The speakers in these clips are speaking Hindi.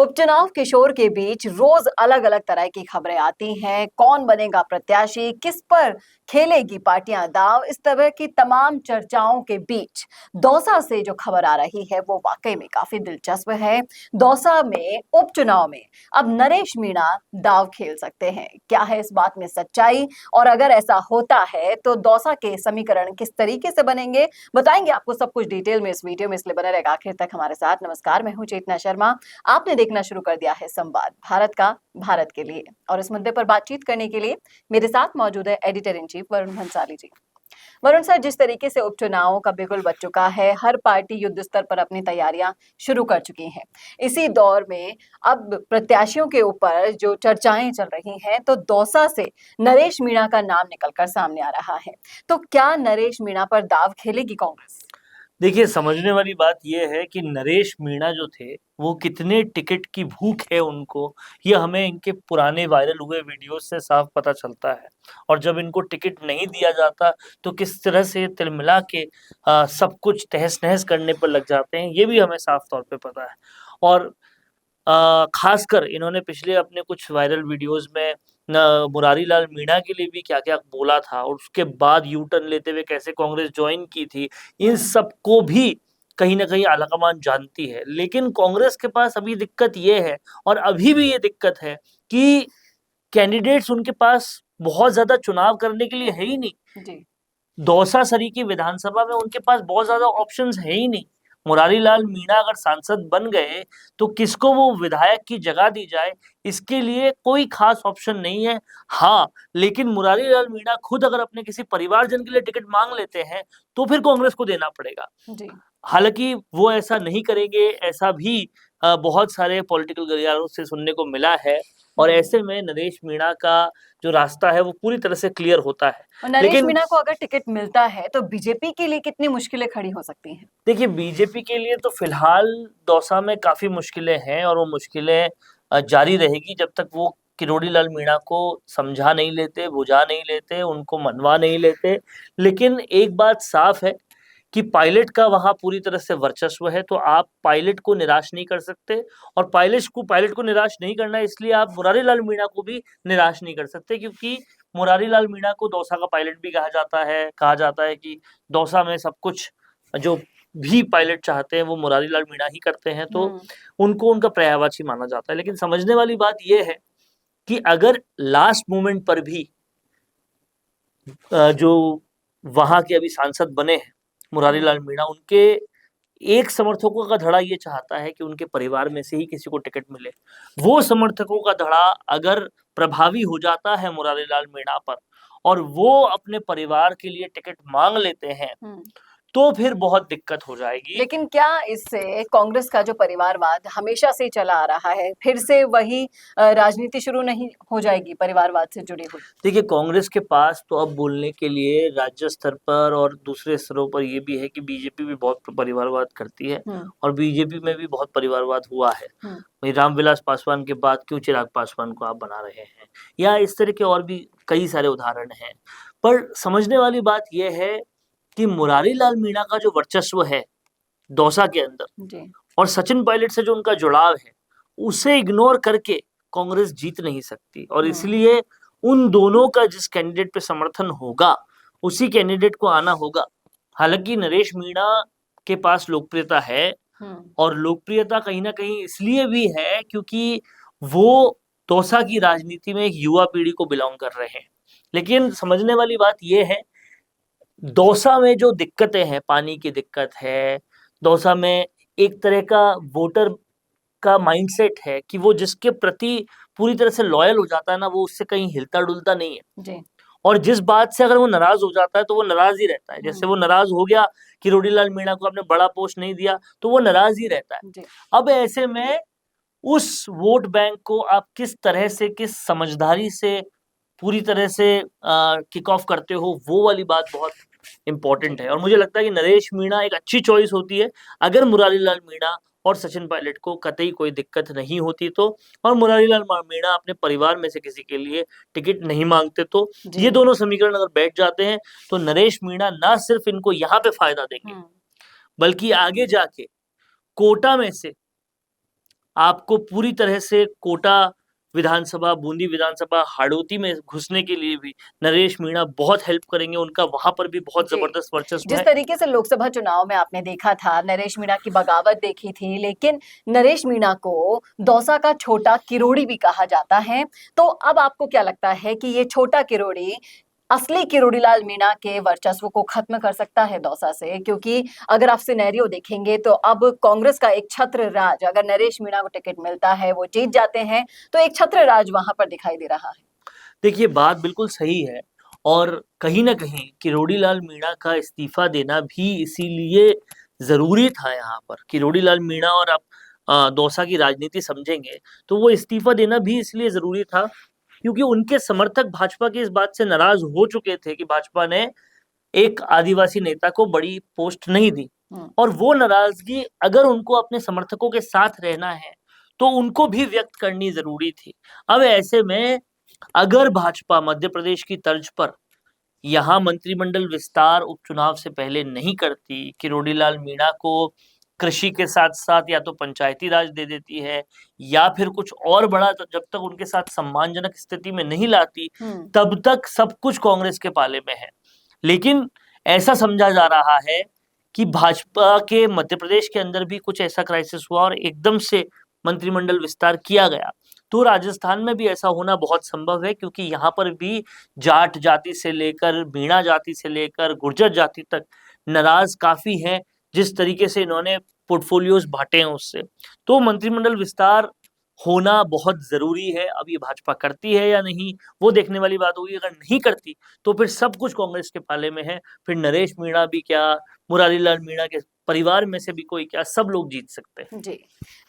उपचुनाव किशोर के बीच रोज अलग अलग तरह की खबरें आती हैं। कौन बनेगा प्रत्याशी, किस पर खेलेगी पार्टियां दांव, इस तरह की तमाम चर्चाओं के बीच दौसा से जो खबर आ रही है वो वाकई में काफी दिलचस्प है। दौसा में उपचुनाव में अब नरेश मीणा दांव खेल सकते हैं। क्या है इस बात में सच्चाई, और अगर ऐसा होता है तो दौसा के समीकरण किस तरीके से बनेंगे, बताएंगे आपको सब कुछ डिटेल में इस वीडियो में, इसलिए बने रहेगा आखिर तक हमारे साथ। नमस्कार, मैं हूं चेतना शर्मा। आपने देखना शुरू कर दिया है संवाद भारत का, भारत के लिए। और इस मुद्दे पर बातचीत करने के लिए मेरे साथ मौजूद है editor in chief Varun Bhansali ji. Varun sir, जिस तरीके से उपचुनावों का बिगुल बच चुका है, हर पार्टी युद्ध स्तर पर अपनी तैयारियां शुरू कर चुकी हैं। इसी दौर में अब प्रत्याशियों के ऊपर जो चर्चाएं चल रही हैं, तो दौसा से नरेश मीणा का नाम निकलकर सामने आ रहा है। तो क्या नरेश मीणा पर दाव खेलेगी कांग्रेस? देखिए, समझने वाली बात यह है कि नरेश मीणा जो थे वो कितने टिकट की भूख है उनको, ये हमें इनके पुराने वायरल हुए वीडियो से साफ पता चलता है। और जब इनको टिकट नहीं दिया जाता तो किस तरह से तिलमिला के सब कुछ तहस नहस करने पर लग जाते हैं, ये भी हमें साफ तौर पे पता है। और खासकर इन्होंने पिछले अपने कुछ वायरल वीडियोस में मुरारी लाल मीणा के लिए भी क्या क्या बोला था, और उसके बाद यू टर्न लेते हुए कैसे कांग्रेस ज्वाइन की थी, इन सबको भी कहीं ना कहीं आलाकमान जानती है। लेकिन कांग्रेस के पास अभी दिक्कत ये है, और अभी भी ये दिक्कत है, कि कैंडिडेट्स उनके पास बहुत ज्यादा चुनाव करने के लिए है ही नहीं। जी। दौसा सरी की विधानसभा में उनके पास बहुत ज्यादा ऑप्शंस है ही नहीं। मुरारी लाल मीणा अगर सांसद बन गए तो किसको वो विधायक की जगह दी जाए, इसके लिए कोई खास ऑप्शन नहीं है। हाँ, लेकिन मुरारी लाल मीणा खुद अगर अपने किसी परिवारजन के लिए टिकट मांग लेते हैं तो फिर कांग्रेस को देना पड़ेगा। जी। हालांकि वो ऐसा नहीं करेंगे, ऐसा भी बहुत सारे पॉलिटिकल गलियारों से सुनने को मिला है। और ऐसे में नरेश मीणा का जो रास्ता है वो पूरी तरह से क्लियर होता है। और नरेश लेकिन मीणा को अगर टिकट मिलता है तो बीजेपी के लिए कितनी मुश्किलें खड़ी हो सकती हैं? देखिए, बीजेपी के लिए तो फिलहाल दौसा में काफी मुश्किलें हैं, और वो मुश्किलें जारी रहेगी जब तक वो किरोड़ी लाल मीणा को समझा नहीं लेते, बुझा नहीं लेते, उनको मनवा नहीं लेते। लेकिन एक बात साफ है कि पायलट का वहां पूरी तरह से वर्चस्व है, तो आप पायलट को निराश नहीं कर सकते। और पायलट को निराश नहीं करना, इसलिए आप मुरारी लाल मीणा को भी निराश नहीं कर सकते, क्योंकि मुरारी लाल मीणा को दौसा का पायलट भी कहा जाता है कि दौसा में सब कुछ जो भी पायलट चाहते हैं वो मुरारी लाल मीणा ही करते हैं, तो उनको उनका पर्यायवाची माना जाता है। लेकिन समझने वाली बात यह है कि अगर लास्ट मोमेंट पर भी जो वहां के अभी सांसद बने हैं मुरारी लाल मीणा, उनके एक समर्थकों का धड़ा ये चाहता है कि उनके परिवार में से ही किसी को टिकट मिले। वो समर्थकों का धड़ा अगर प्रभावी हो जाता है मुरारी लाल मीणा पर, और वो अपने परिवार के लिए टिकट मांग लेते हैं, तो फिर बहुत दिक्कत हो जाएगी। लेकिन क्या इससे कांग्रेस का जो परिवारवाद हमेशा से चला आ रहा है, फिर से वही राजनीति शुरू नहीं हो जाएगी परिवारवाद से जुड़ी हुई? देखिए, कांग्रेस के पास तो अब बोलने के लिए राज्य स्तर पर और दूसरे स्तरों पर ये भी है कि बीजेपी भी बहुत परिवारवाद करती है, और बीजेपी में भी बहुत परिवारवाद हुआ है। वही रामविलास पासवान के बाद क्यों चिराग पासवान को आप बना रहे हैं, या इस तरह के और भी कई सारे उदाहरण हैं। पर समझने वाली बात यह है कि मुरारी लाल मीणा का जो वर्चस्व है दौसा के अंदर, और सचिन पायलट से जो उनका जुड़ाव है, उसे इग्नोर करके कांग्रेस जीत नहीं सकती। और इसलिए उन दोनों का जिस कैंडिडेट पे समर्थन होगा उसी कैंडिडेट को आना होगा। हालांकि नरेश मीणा के पास लोकप्रियता है, और लोकप्रियता कहीं ना कहीं इसलिए भी है क्योंकि वो दौसा की राजनीति में एक युवा पीढ़ी को बिलोंग कर रहे हैं। लेकिन समझने वाली बात यह है, दौसा में जो दिक्कतें हैं, पानी की दिक्कत है, दौसा में एक तरह का वोटर का माइंडसेट है कि वो जिसके प्रति पूरी तरह से लॉयल हो जाता है ना, वो उससे कहीं हिलता डुलता नहीं है। जी। और जिस बात से अगर वो नाराज हो जाता है तो वो नाराज ही रहता है। जैसे वो नाराज हो गया कि किरोड़ी लाल मीणा को आपने बड़ा पोस्ट नहीं दिया, तो वो नाराज ही रहता है। जी। अब ऐसे में उस वोट बैंक को आप किस तरह से, किस समझदारी से पूरी तरह से किक ऑफ करते हो, वो वाली बात बहुत इंपॉर्टेंट है। और मुझे लगता है कि नरेश मीणा एक अच्छी चॉइस होती है अगर मुरारी लाल मीणा और सचिन पायलट को कतई कोई दिक्कत नहीं होती तो, और मुरारी लाल मीणा अपने परिवार में से किसी के लिए टिकट नहीं मांगते तो। ये दोनों समीकरण अगर बैठ जाते हैं तो नरेश मीणा ना सिर्फ इनको यहाँ पे फायदा देंगे, बल्कि आगे जाके कोटा में से आपको पूरी तरह से कोटा विधानसभा, बूंदी विधानसभा, हाड़ौती में घुसने के लिए भी नरेश मीणा बहुत हेल्प करेंगे। उनका वहां पर भी बहुत जी। जबरदस्त वर्चस्व जिस है। तरीके से लोकसभा चुनाव में आपने देखा था, नरेश मीणा की बगावत देखी थी, लेकिन नरेश मीणा को दौसा का छोटा किरोड़ी भी कहा जाता है। तो अब आपको क्या लगता है कि ये छोटा किरोड़ी असली किरोड़ीलाल मीणा के वर्चस्व को खत्म कर सकता है दौसा से? क्योंकि अगर आप सिनेरियो देखेंगे तो अब कांग्रेस का एक छत्र राज, अगर नरेश मीणा को टिकट मिलता है, वो जीत जाते हैं, तो एक छत्र राज वहां पर दिखाई दे रहा है। देखिए, बात बिल्कुल सही है और कहीं न कहीं किरोड़ीलाल मीणा का इस्तीफा देना भी इसीलिए ज़रूरी था यहाँ पर। किरोड़ीलाल मीणा और आप दौसा की राजनीति समझेंगे, तो वो इस्तीफा देना भी इसलिए ज़रूरी था क्योंकि उनके समर्थक भाजपा की इस बात से नाराज़ हो चुके थे कि भाजपा ने एक आदिवासी नेता को बड़ी पोस्ट नहीं दी और वो नाराज़गी अगर उनको अपने समर्थकों के साथ रहना है, तो उनको भी व्यक्त करनी ज़रूरी थी। अब ऐसे में अगर भाजपा मध्य प्रदेश की तर्ज पर यहाँ मंत्रिमंडल विस्तार उपचुनाव से पहले नहीं करती, किरोड़ीलाल मीणा को कृषि के साथ-साथ या तो पंचायती राज दे देती है या फिर कुछ और बड़ा जब तक उनके साथ सम्मानजनक स्थिति में नहीं लाती, तब तक सब कुछ कांग्रेस के पाले में है। लेकिन ऐसा समझा जा रहा है कि भाजपा के मध्य प्रदेश के अंदर भी कुछ ऐसा क्राइसिस हुआ और एकदम से मंत्रिमंडल विस्तार किया गया। तो राजस्थान में भी ऐसा होना बहुत संभव है क्योंकि यहाँ पर भी जाट जाति से लेकर, मीणा जाति से लेकर गुर्जर जाति तक नाराज काफ़ी हैं, जिस तरीके से इन्होंने पोर्टफोलियोज़ बाँटे हैं उससे। तो मंत्रिमंडल विस्तार होना बहुत ज़रूरी है। अब ये भाजपा करती है या नहीं, वो देखने वाली बात होगी। अगर नहीं करती, तो फिर सब कुछ कांग्रेस के पाले में है। फिर नरेश मीणा भी क्या, मुरारीलाल मीणा के परिवार में से भी कोई क्या, सब लोग जीत सकते हैं। जी।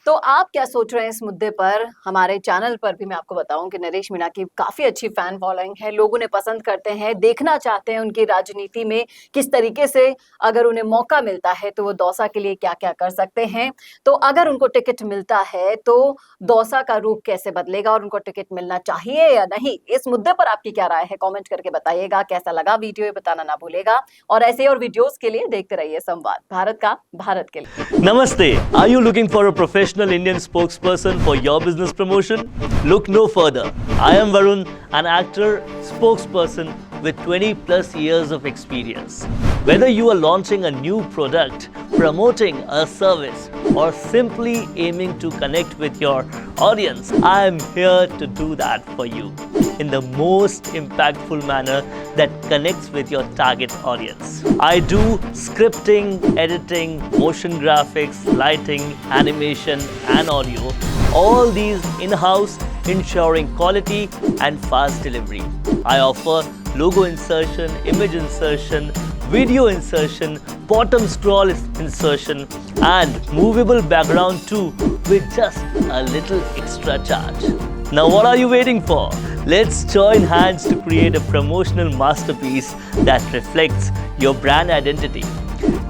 तो आप क्या सोच रहे हैं इस मुद्दे पर? हमारे चैनल पर भी मैं आपको बताऊं कि नरेश मीणा की काफी अच्छी फैन फॉलोइंग है, लोग उन्हें पसंद करते हैं, देखना चाहते हैं उनकी राजनीति में किस तरीके से अगर उन्हें मौका मिलता है तो वो दौसा के लिए क्या-क्या कर सकते हैं। तो अगर उनको टिकट मिलता है तो दौसा का रूप कैसे बदलेगा और उनको टिकट मिलना चाहिए या नहीं? इस मुद्दे पर आपकी क्या राय है? कमेंट करके बताइएगा। कैसा लगा वीडियो ये बताना ना भूलिएगा और ऐसे और वीडियोस के लिए देखते रहिए संवाद भारत का भारत के लिए। Namaste. Are you looking for a professional Indian spokesperson for your business promotion? Look no further. I am Varun, an actor, spokesperson with 20 plus years of experience. Whether you are launching a new product, promoting a service, or simply aiming to connect with your audience, I am here to do that for you in the most impactful manner that connects with your target audience. I do scripting, editing, motion graphics, lighting, animation, and audio. All these in-house, ensuring quality and fast delivery. I offer logo insertion, image insertion, video insertion, bottom scroll insertion, and movable background too with just a little extra charge. Now what are you waiting for? Let's join hands to create a promotional masterpiece that reflects your brand identity.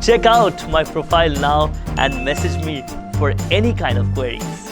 Check out my profile now and message me for any kind of queries.